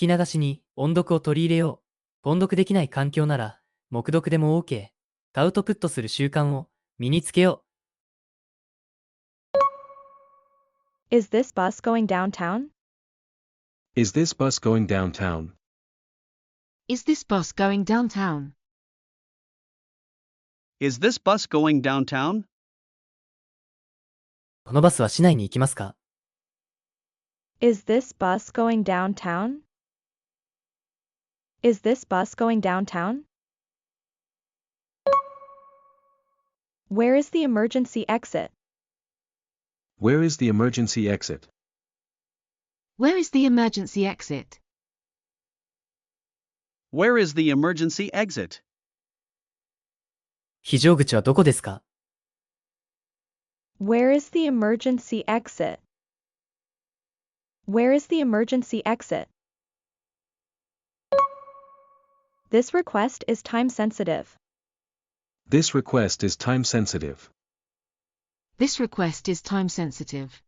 き流しに音読を取り入れよう。音読できない環境なら、黙読でも OK。アウトプットする習慣を身につけよう。Is this bus going downtown? Is this bus going downtown? Is this bus going downtown? Is this bus going downtown? このバスは市内に行きますか？ Is this bus going downtown? Is this bus going downtown? Where is the emergency exit? Where is the emergency exit? Where is the emergency exit? Where is the emergency exit? 非常口はどこですか？ Where is the emergency exit? Where is the emergency exit? This request is time sensitive. This request is time sensitive. This request is time sensitive.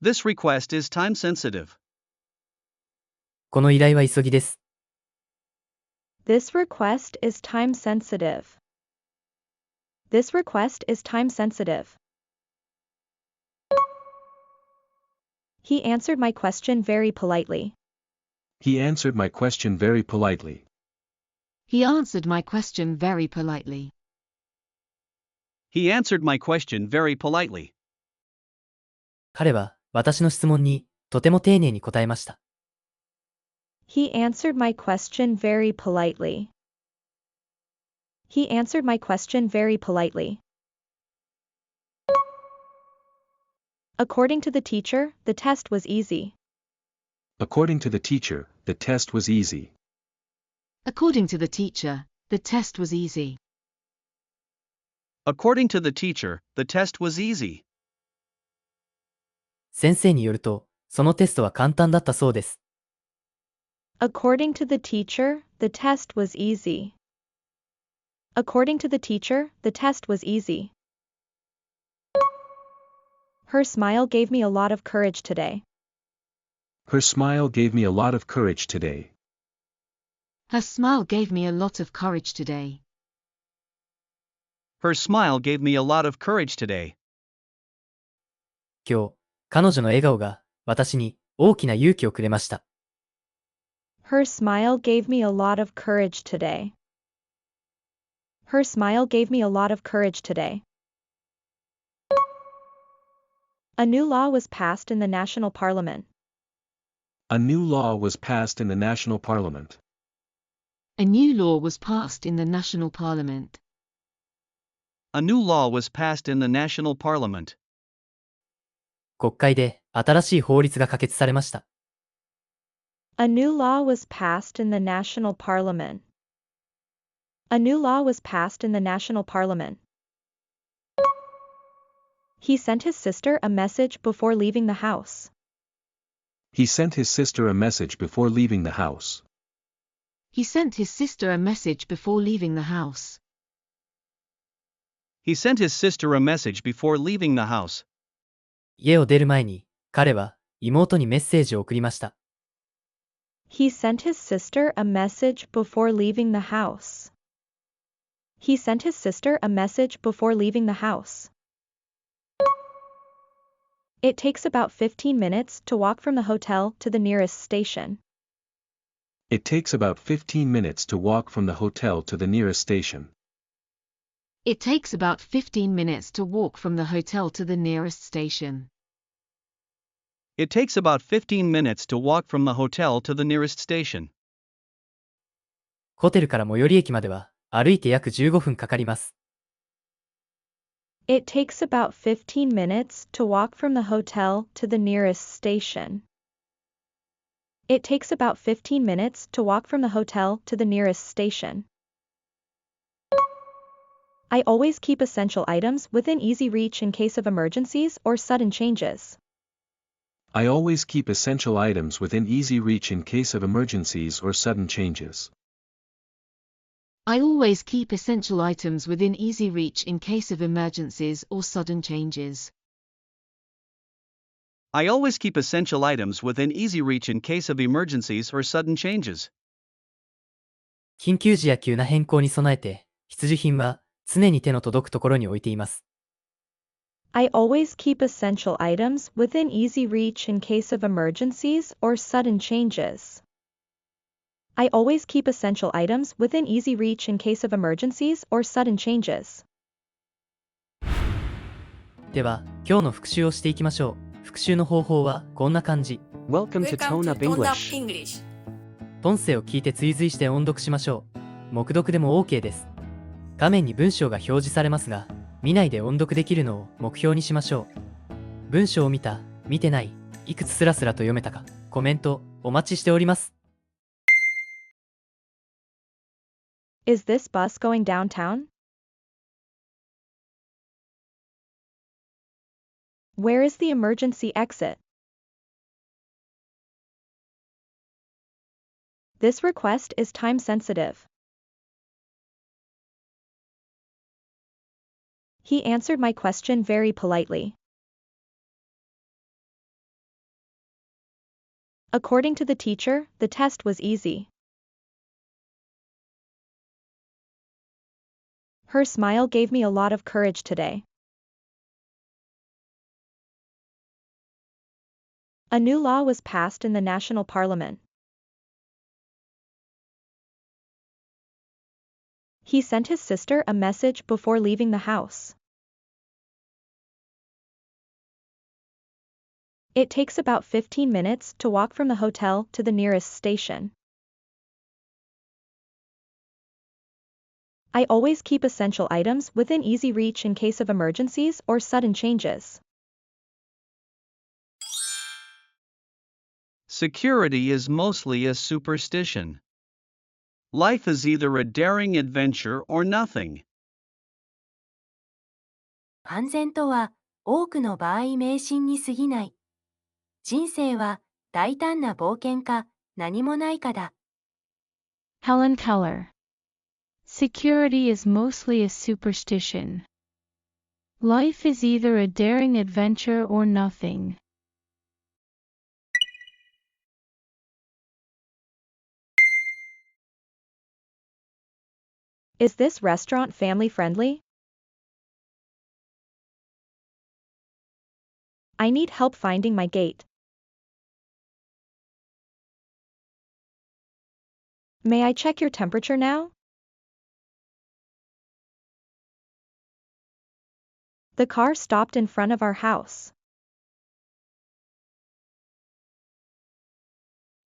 This request is time sensitive. この依頼は急ぎです。This request is time sensitive. This request is time sensitive. He answered my question very politely. He answered my question very politely. He answered my question very politely. He answered my question very politely. 彼は私の質問にとても丁寧に答えました。He answered my question very politely. He answered my question very politely. According to the teacher, the test was easy. According to the teacher, the test was easy. According to the teacher, the test was easy. According to the teacher, the test was easy. 先生によると、そのテストは簡単だったそうです。According to the teacher, the test was easy. According to the teacher, the test was easy. Her smile gave me a lot of courage today. Her smile gave me a lot of courage today. Her smile gave me a lot of courage today. Her smile gave me a lot of courage today. 今日、彼女の笑顔が私に大きな勇気をくれました。Her smile gave me a lot of courage today. Her smile gave me a lot of courage today. A new law was passed in the national parliament. A new law was passed in the national parliament. A new law was passed in the national parliament. A new law was passed in the national parliament. 国会で新しい法律が可決されました。A new law was passed in the national parliament. A new law was passed in the national parliament. He sent his sister a message before leaving the house. He sent his sister a message before leaving the house. He sent his sister a message before leaving the house. He sent his sister a message before leaving the house. 家を出る前に、彼は妹にメッセージを送りました。He sent his sister a message before leaving the house. He sent his sister a message before leaving the house. It takes about 15 minutes to walk from the hotel to the nearest station. It takes about 15 minutes to walk from the hotel to the nearest station. It takes about 15 minutes to walk from the hotel to the nearest station. It takes about 15 minutes to walk from the hotel to the nearest station. ホテルから最寄り駅までは歩いて約15分かかります。It takes about 15 minutes to walk from the hotel to the nearest station. It takes about 15 minutes to walk from the hotel to the nearest station. I always keep essential items within easy reach in case of emergencies or sudden changes. I always keep essential items within easy reach in case of emergencies or sudden changes. I always keep essential items within easy reach in case of emergencies or sudden changes. I always keep essential items within easy reach in case of emergencies or sudden changes. 緊急時や急な変更に備えて、必需品は常に手の届くところに置いています。I always keep essential items within easy reach in case of emergencies or sudden changes. I always keep essential items within easy reach in case of emergencies or sudden changes. では、今日の復習をしていきましょう。復習の方法はこんな感じ。Welcome to Tone Up English. 音声を聞いて追随して音読しましょう。黙読でも OK です。画面に文章が表示されますが、見ないで音読できるのを目標にしましょう。文章を見た、見てない、いくつスラスラと読めたか、コメントお待ちしております。Is this bus going downtown? Where is the emergency exit? This request is time sensitive. He answered my question very politely. According to the teacher, the test was easy. Her smile gave me a lot of courage today. A new law was passed in the national parliament. He sent his sister a message before leaving the house. It takes about 15 minutes to walk from the hotel to the nearest station. I always keep essential items within easy reach in case of emergencies or sudden changes. Security is mostly a superstition. Life is either a daring adventure or nothing. 安全とは多くの場合迷信に過ぎない。人生は大胆な冒険か何もないかだ。Helen Keller. Security is mostly a superstition. Life is either a daring adventure or nothing. Is this restaurant family friendly? I need help finding my gate. May I check your temperature now? The car stopped in front of our house.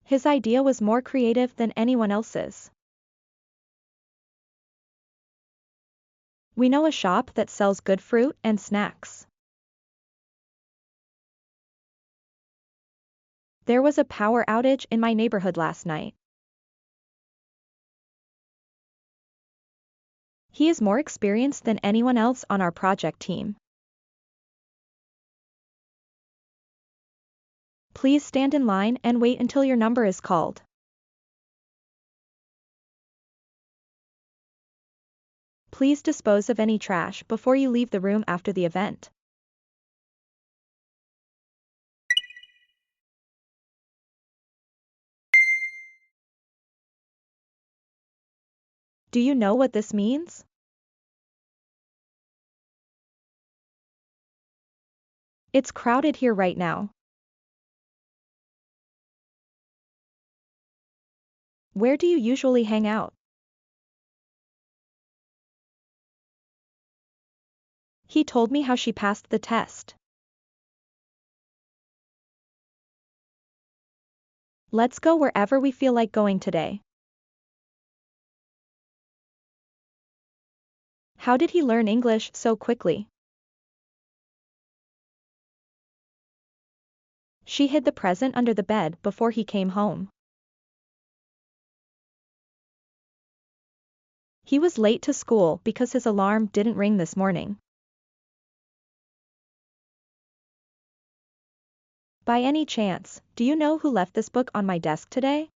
His idea was more creative than anyone else's. We know a shop that sells good fruit and snacks. There was a power outage in my neighborhood last night. He is more experienced than anyone else on our project team. Please stand in line and wait until your number is called. Please dispose of any trash before you leave the room after the event. Do you know what this means? It's crowded here right now. Where do you usually hang out? He told me how she passed the test. Let's go wherever we feel like going today. How did he learn English so quickly? She hid the present under the bed before he came home. He was late to school because his alarm didn't ring this morning. By any chance, do you know who left this book on my desk today?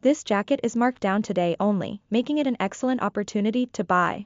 This jacket is marked down today only, making it an excellent opportunity to buy.